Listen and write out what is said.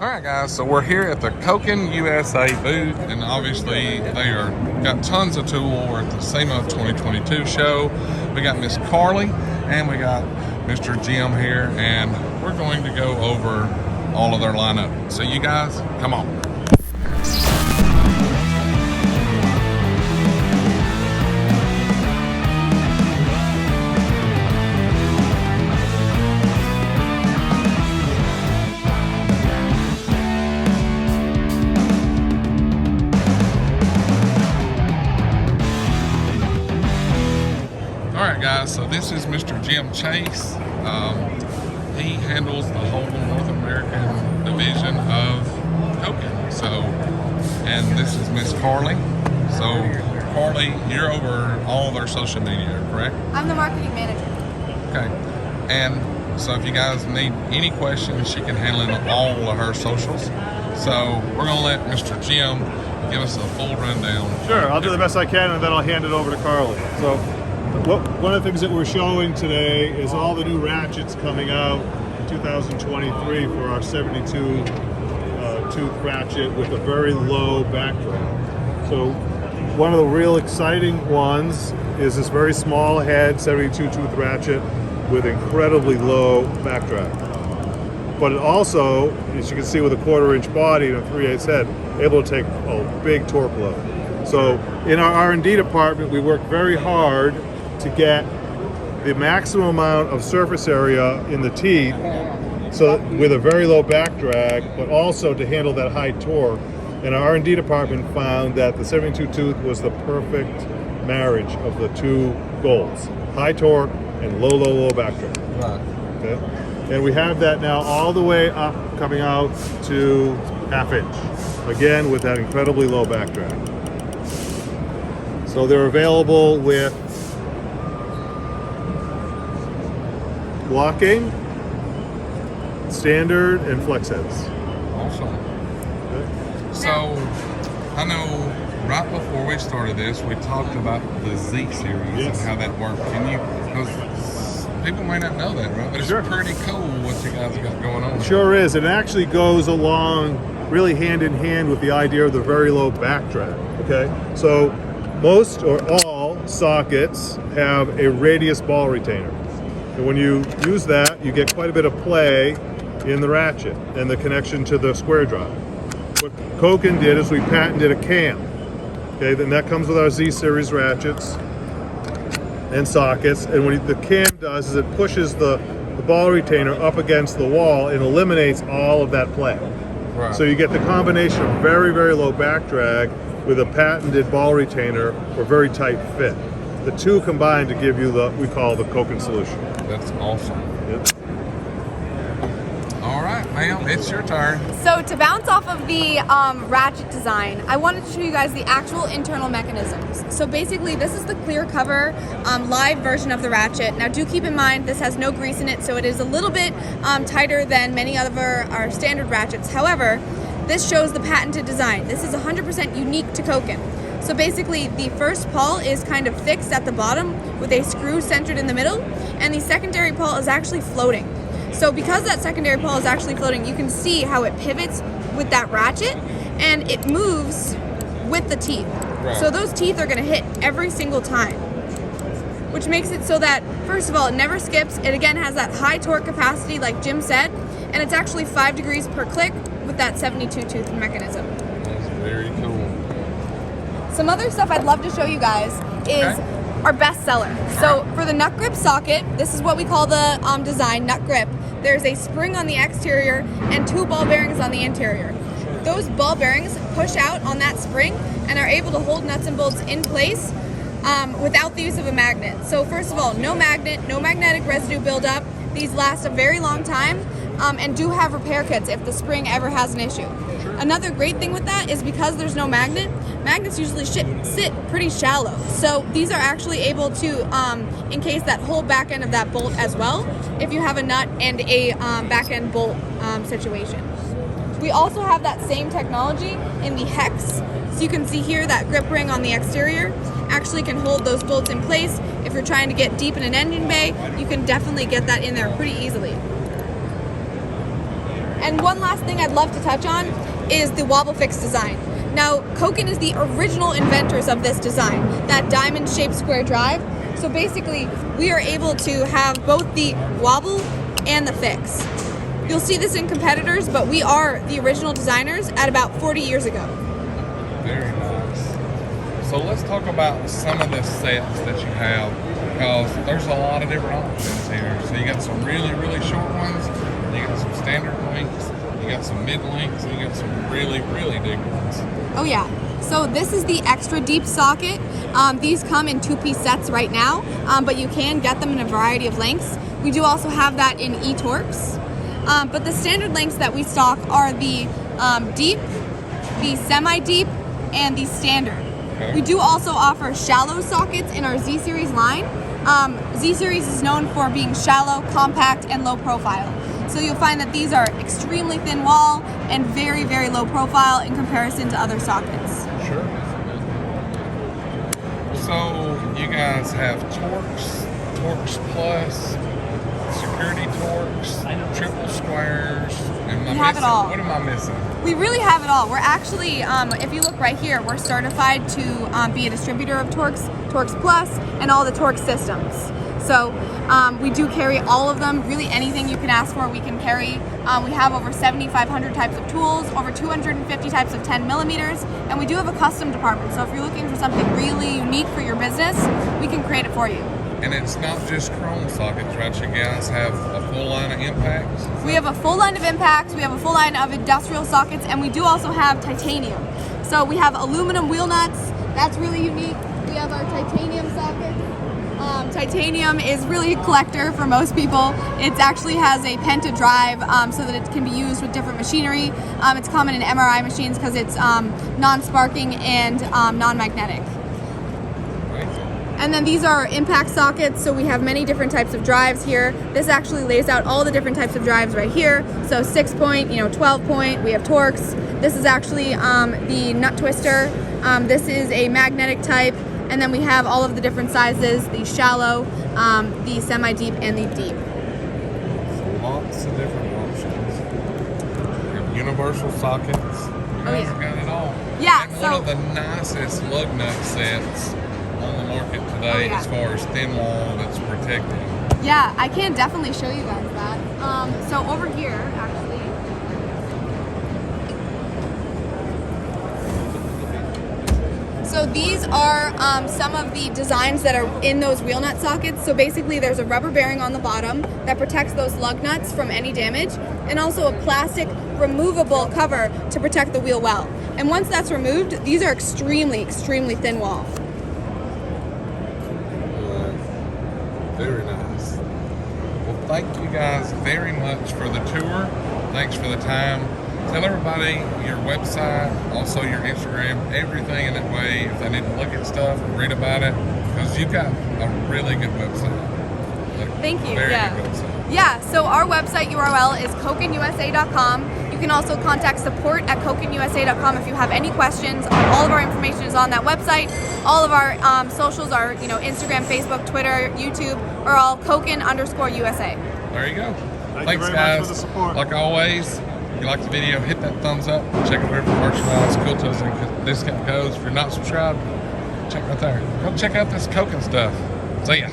Alright guys, so we're here at the Koken USA booth, and obviously they got tons of tool. We're at the Sema 2022 show. We got Miss Carly and we got Mr. Jim here, and we're going to go over all of their lineup. So you guys, come on. Alright guys, so this is Mr. Jim Chase. He handles the whole North American division of Koken. So, and this is Miss Carly. So Carly, you're over all of our social media, correct? I'm the marketing manager. Okay. And so if you guys need any questions, she can handle all of her socials. So we're gonna let Mr. Jim give us a full rundown. Sure, I'll do the best I can, and then I'll hand it over to Carly. So one of the things that we're showing today is all the new ratchets coming out in 2023 for our 72 tooth ratchet with a very low back drag. So one of the real exciting ones is this very small head 72 tooth ratchet with incredibly low back drag. But it also, as you can see, with a 1/4 inch body and a 3/8 head, able to take a big torque load. So in our R&D department, we work very hard to get the maximum amount of surface area in the teeth, so with a very low back drag, but also to handle that high torque. And our R&D department found that the 72 tooth was the perfect marriage of the two goals: high torque and low back drag. Right. Okay. And we have that now all the way up, coming out to 1/2 inch. Again, with that incredibly low back drag. So they're available with locking, standard, and flex heads. Awesome. Okay. So I know right before we started this, we talked about the Z series Yes. and how that worked. Can you, because people might not know that, right? But it's Sure. pretty cool what you guys got going on. It sure is. It actually goes along really hand in hand with the idea of the very low back drag. Okay, so most or all sockets have a radius ball retainer. And when you use that, you get quite a bit of play in the ratchet and the connection to the square drive. What Koken did is we patented a cam. Okay, then that comes with our Z series ratchets and sockets. And what the cam does is it pushes the ball retainer up against the wall and eliminates all of that play. Right. So you get the combination of very low back drag with a patented ball retainer for very tight fit. The two combine to give you the, we call the Koken solution. That's awesome. Yep. All right, ma'am, it's your turn. So to bounce off of the ratchet design, I wanted to show you guys the actual internal mechanisms. So basically, this is the clear cover live version of the ratchet. Now do keep in mind, this has no grease in it, so it is a little bit tighter than many of our standard ratchets. However, this shows the patented design. This is 100% unique to Koken. So basically, the first pawl is kind of fixed at the bottom with a screw centered in the middle, and the secondary pawl is actually floating. So because that secondary pawl is actually floating, you can see how it pivots with that ratchet, and it moves with the teeth. Right. So those teeth are gonna hit every single time, which makes it so that, first of all, it never skips. It again has that high torque capacity like Jim said, and it's actually 5 degrees per click with that 72 tooth mechanism. That's very cool. Some other stuff I'd love to show you guys is our best seller. So for the nut grip socket, this is what we call the design, nut grip. There's a spring on the exterior and 2 ball bearings on the interior. Those ball bearings push out on that spring and are able to hold nuts and bolts in place without the use of a magnet. So first of all, no magnet, no magnetic residue buildup. These last a very long time and do have repair kits if the spring ever has an issue. Another great thing with that is because there's no magnet, magnets usually sit pretty shallow. So these are actually able to encase that whole back end of that bolt as well if you have a nut and a back end bolt situation. We also have that same technology in the hex. So you can see here that grip ring on the exterior actually can hold those bolts in place. If you're trying to get deep in an engine bay, you can definitely get that in there pretty easily. And one last thing I'd love to touch on is the wobble fix design. Now, Koken is the original inventors of this design, that diamond-shaped square drive. So basically, we are able to have both the wobble and the fix. You'll see this in competitors, but we are the original designers at about 40 years ago. Very nice. So let's talk about some of the sets that you have, because there's a lot of different options here. So you got some really, really short ones, you got some standard lengths, you got some mid lengths, and you got some really, really big ones. Oh yeah. So this is the extra deep socket. These come in 2-piece sets right now, but you can get them in a variety of lengths. We do also have that in e-Torx. But the standard lengths that we stock are the deep, the semi-deep, and the standard. Okay. We do also offer shallow sockets in our Z-Series line. Z-Series is known for being shallow, compact, and low profile. So you'll find that these are extremely thin wall and very, very low profile in comparison to other sockets. Sure. So you guys have Torx, Torx Plus, security Torx, triple squares, and We have it all. What am I missing? We really have it all. We're actually, if you look right here, we're certified to be a distributor of Torx, Torx Plus, and all the Torx systems. So we do carry all of them. Really anything you can ask for, we can carry. We have over 7,500 types of tools, over 250 types of 10 millimeters, and we do have a custom department. So if you're looking for something really unique for your business, we can create it for you. And it's not just chrome sockets, right? You guys have a full line of impacts? We have a full line of impacts, we have a full line of industrial sockets, and we do also have titanium. So we have aluminum wheel nuts, that's really unique. We have our titanium socket. Titanium is really a collector for most people. It actually has a penta drive so that it can be used with different machinery. It's common in MRI machines because it's non-sparking and non-magnetic. And then these are impact sockets, so we have many different types of drives here. This actually lays out all the different types of drives right here. So 6-point, 12-point, we have Torx. This is actually the nut twister. This is a magnetic type. And then we have all of the different sizes, the shallow, the semi-deep, and the deep. Lots of different options. You have universal sockets. You guys have got it all. Yeah, and so one of the nicest lug nut sets on the market today as far as thin wall that's protected. Yeah, I can definitely show you guys that. So over here, actually. So these are some of the designs that are in those wheel nut sockets. So basically there's a rubber bearing on the bottom that protects those lug nuts from any damage, and also a plastic removable cover to protect the wheel well. And once that's removed, these are extremely, extremely thin wall. Very nice. Well, thank you guys very much for the tour. Thanks for the time. Tell everybody your website, also your Instagram, everything in that way if they need to look at stuff, read about it, because you've got a really good website. Thank you. Very Yeah. good website. Yeah, so our website URL is kokenusa.com. You can also contact support@kokenusa.com if you have any questions. All of our information is on that website. All of our socials are, Instagram, Facebook, Twitter, YouTube, are all Koken_USA. There you go. Thank you Thanks, very guys. much for the support. Like always, if you like the video, hit that thumbs up. Check out for merchandise, cool tools, and discount codes. If you're not subscribed, check right there. Go check out this Koken stuff. See ya.